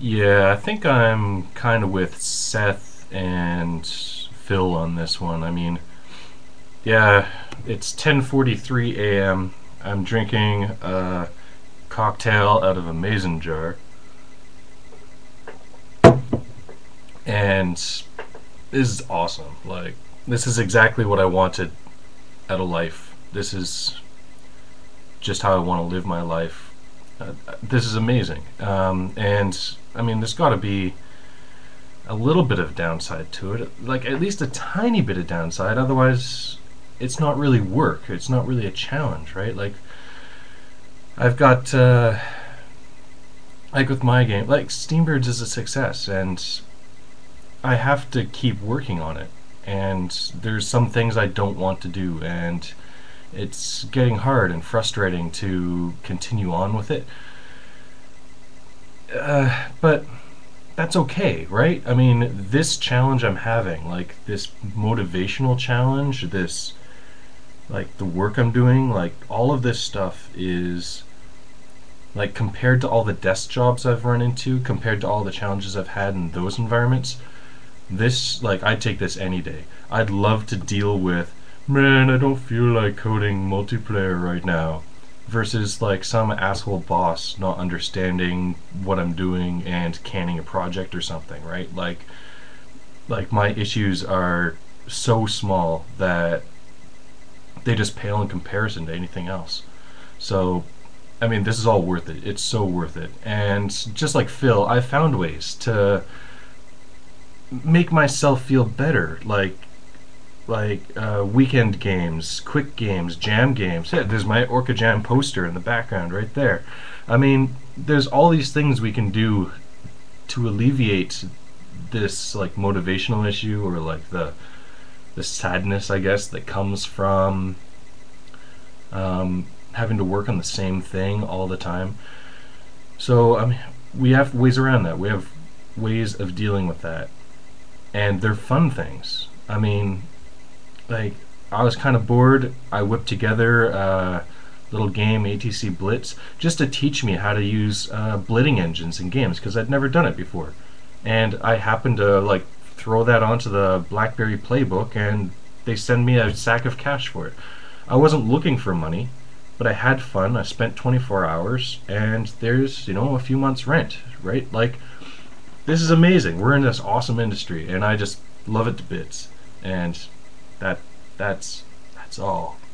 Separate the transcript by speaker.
Speaker 1: Yeah, I think I'm kind of with Seth and Phil on this one. I mean, yeah, it's 10:43 a.m. I'm drinking a cocktail out of a mason jar, and this is awesome. Like, this is exactly what I wanted out of life. This is just how I want to live my life. This is amazing. And I mean, there's got to be a little bit of downside to it, like at least a tiny bit of downside. Otherwise, it's not really work. It's not really a challenge, right? Like I've got, like with my game, like Steambirds is a success, and I have to keep working on it. And there's some things I don't want to do, and it's getting hard and frustrating to continue on with it. But that's okay, right? I mean, this challenge I'm having, like this motivational challenge, this, like the work I'm doing, like all of this stuff is, like, compared to all the desk jobs I've run into, compared to all the challenges I've had in those environments, this, like, I'd take this any day. I'd love to deal with, man, I don't feel like coding multiplayer right now, versus like some asshole boss not understanding what I'm doing and canning a project or something, right? Like my issues are so small that they just pale in comparison to anything else. So I mean, this is all worth it. It's so worth it. And just like Phil, I found ways to make myself feel better, like weekend games, quick games, jam games. Yeah, there's my Orca Jam poster in the background right there. I mean, there's all these things we can do to alleviate this like motivational issue, or like the sadness, I guess, that comes from having to work on the same thing all the time. So I mean, we have ways around that. We have ways of dealing with that, and they're fun things. I mean, like, I was kind of bored. I whipped together a little game, ATC Blitz, just to teach me how to use blitting engines in games, because I'd never done it before. And I happened to like throw that onto the BlackBerry Playbook, and they send me a sack of cash for it. I wasn't looking for money, but I had fun. I spent 24 hours, and there's, a few months rent, right? Like, this is amazing. We're in this awesome industry, and I just love it to bits. And that's all.